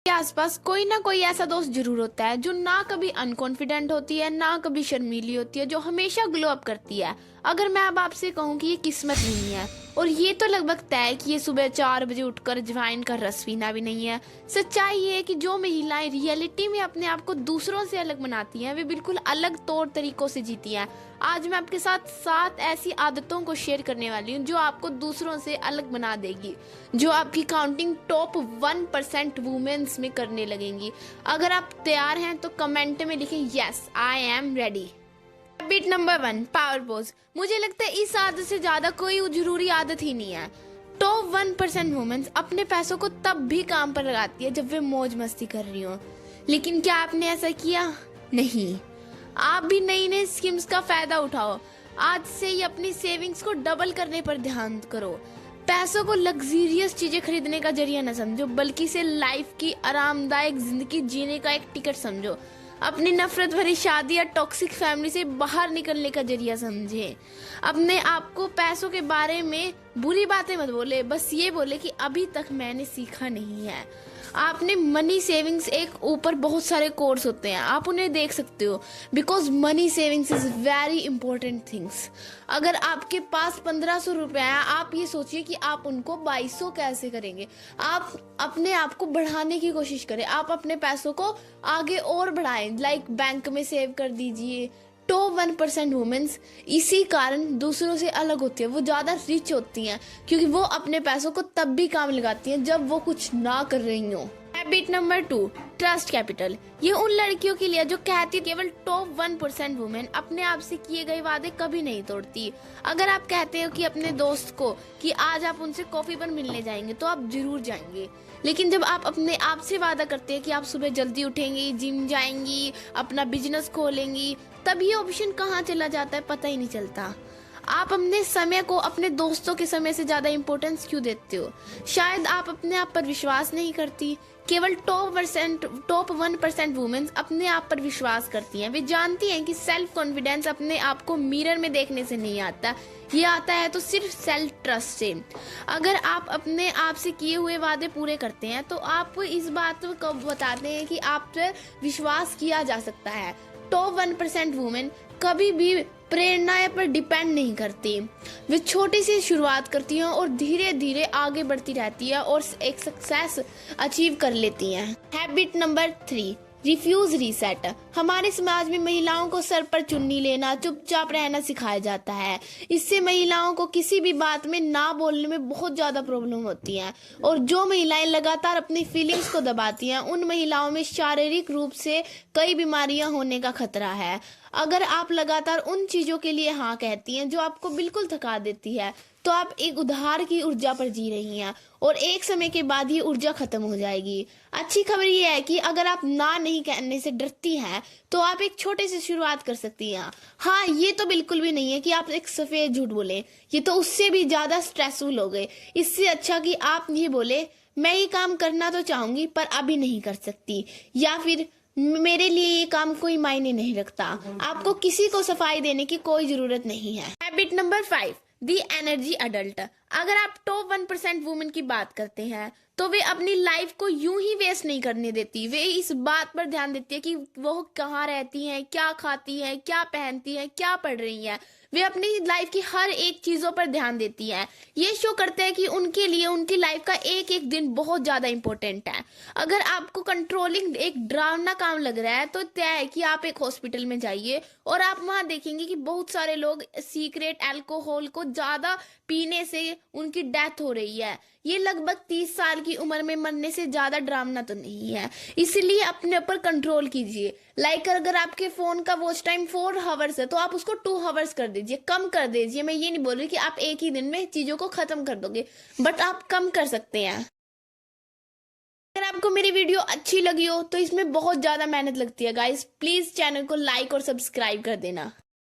के आसपास कोई ना कोई ऐसा दोस्त जरूर होता है जो ना कभी अनकॉन्फिडेंट होती है ना कभी शर्मीली होती है, जो हमेशा ग्लो अप करती है। अगर मैं अब आपसे कहूँ कि ये किस्मत नहीं है और ये तो लगभग तय है कि ये सुबह 4 बजे उठकर अजवाइन का रस पीना भी नहीं है। सच्चाई ये है कि जो महिलाएं रियलिटी में अपने आप को दूसरों से अलग बनाती हैं वे बिल्कुल अलग तौर तरीकों से जीती हैं। आज मैं आपके साथ 7 ऐसी आदतों को शेयर करने वाली हूँ जो आपको दूसरों से अलग बना देगी, जो आपकी काउंटिंग टॉप 1% वुमेन्स में करने लगेंगी। अगर आप तैयार हैं तो कमेंट में लिखें yes I am ready. Habit number 1, power pose. मुझे लगता है इस आदत से ज्यादा कोई जरूरी आदत ही नहीं है। टॉप 1% वुमेन्स अपने पैसों को तब भी काम पर लगाती है जब वे मौज मस्ती कर रही हो। लेकिन क्या आपने ऐसा किया? नहीं। आप भी नई नई स्कीम्स का फायदा उठाओ। आज से ही अपनी सेविंग्स को डबल करने पर ध्यान करो। पैसों को लग्जरियस चीजें खरीदने का जरिया न समझो, बल्कि इसे लाइफ की आरामदायक जिंदगी जीने का एक टिकट समझो। अपनी नफरत भरी शादी या टॉक्सिक फैमिली से बाहर निकलने का जरिया समझे। अपने आप को पैसों के बारे में बुरी बातें मत बोले, बस ये बोले कि अभी तक मैंने सीखा नहीं है। आपने मनी सेविंग्स एक ऊपर बहुत सारे कोर्स होते हैं, आप उन्हें देख सकते हो। Because money savings is very important things. अगर आपके पास 1500 रुपए है, आप ये सोचिए कि आप उनको 2200 कैसे करेंगे। आप अपने आप को बढ़ाने की कोशिश करें, आप अपने पैसों को आगे और बढ़ाएं, लाइक बैंक में सेव कर दीजिए। टॉप 1% वुमेन्स इसी कारण दूसरों से अलग होती है। वो ज्यादा रिच होती हैं क्योंकि वो अपने पैसों को तब भी काम लगाती हैं जब वो कुछ ना कर रही हो। Habit number 2, trust capital. ये उन लड़कियों के लिए जो कहती है केवल टॉप 1% वुमेन अपने आप से किए गए वादे कभी नहीं तोड़ती। अगर आप कहते हो कि अपने दोस्त को कि आज आप उनसे कॉफी पर मिलने जाएंगे तो आप जरूर जाएंगे, लेकिन जब आप अपने आप से वादा करते हैं कि आप सुबह जल्दी उठेंगी, जिम जाएंगी, अपना बिजनेस खोलेंगी, तब ये ऑप्शन कहाँ चला जाता है पता ही नहीं चलता। आप अपने समय को अपने दोस्तों के समय से ज्यादा इंपॉर्टेंस क्यों देते हो? शायद आप अपने आप पर विश्वास नहीं करती। केवल टॉप 1% वुमेन्स अपने आप पर विश्वास करती हैं। वे जानती हैं कि सेल्फ कॉन्फिडेंस अपने आप को मिरर में देखने से नहीं आता, ये आता है तो सिर्फ सेल्फ ट्रस्ट से। अगर आप अपने आप से किए हुए वादे पूरे करते हैं तो आप इस बात को बताते हैं कि आप पर विश्वास किया जा सकता है। टॉप 1% वुमेन कभी भी प्रेरणा पर डिपेंड नहीं करती। वे छोटी सी शुरुआत करती हैं और धीरे धीरे आगे बढ़ती रहती है और एक सक्सेस अचीव कर लेती हैं। Habit number 3, refuse reset. हमारे समाज में महिलाओं को सर पर चुन्नी लेना, चुपचाप रहना सिखाया जाता है। इससे महिलाओं को किसी भी बात में ना बोलने में बहुत ज्यादा प्रॉब्लम होती है। और जो महिलाएं लगातार अपनी फीलिंग्स को दबाती हैं उन महिलाओं में शारीरिक रूप से कई बीमारियां होने का खतरा है। अगर आप लगातार उन चीजों के लिए हाँ कहती हैं जो आपको बिल्कुल थका देती है तो आप एक उधार की ऊर्जा पर जी रही हैं और एक समय के बाद ये ऊर्जा खत्म हो जाएगी। अच्छी खबर ये है कि अगर आप ना नहीं कहने से डरती हैं तो आप एक छोटे से शुरुआत कर सकती हैं। हाँ, ये तो बिल्कुल भी नहीं है कि आप एक सफेद झूठ बोले, ये तो उससे भी ज्यादा स्ट्रेसफुल हो गए। इससे अच्छा कि आप ये बोले मैं ये काम करना तो चाहूंगी पर अभी नहीं कर सकती, या फिर मेरे लिए ये काम कोई मायने नहीं रखता। आपको किसी को सफाई देने की कोई जरूरत नहीं है। हैबिट नंबर 5, दी एनर्जी अडल्ट। अगर आप टॉप 1% वुमेन की बात करते हैं तो वे अपनी लाइफ को यूं ही वेस्ट नहीं करने देती। वे इस बात पर ध्यान देती है कि वो कहाँ रहती हैं, क्या खाती हैं, क्या पहनती हैं, क्या पढ़ रही हैं। वे अपनी लाइफ की हर एक चीजों पर ध्यान देती हैं। ये शो करते हैं कि उनके लिए उनकी लाइफ का एक एक दिन बहुत ज्यादा इंपॉर्टेंट है। अगर आपको कंट्रोलिंग एक डरावना काम लग रहा है तो तय है कि आप एक हॉस्पिटल में जाइए और आप वहां देखेंगे कि बहुत सारे लोग सीक्रेट अल्कोहल को ज्यादा पीने से उनकी डेथ हो रही है। ये लगभग 30 साल की उम्र में मरने से ज्यादा डरावना तो नहीं है, इसलिए अपने ऊपर कंट्रोल कीजिए। लाइक अगर आपके फोन का वॉच टाइम 4 आवर्स है तो आप उसको 2 आवर्स कर दीजिए, कम कर दीजिए। मैं ये नहीं बोल रही कि आप एक ही दिन में चीजों को खत्म कर दोगे, बट आप कम कर सकते हैं। अगर आपको मेरी वीडियो अच्छी लगी हो तो इसमें बहुत ज्यादा मेहनत लगती है गाइस, प्लीज चैनल को लाइक और सब्सक्राइब कर देना।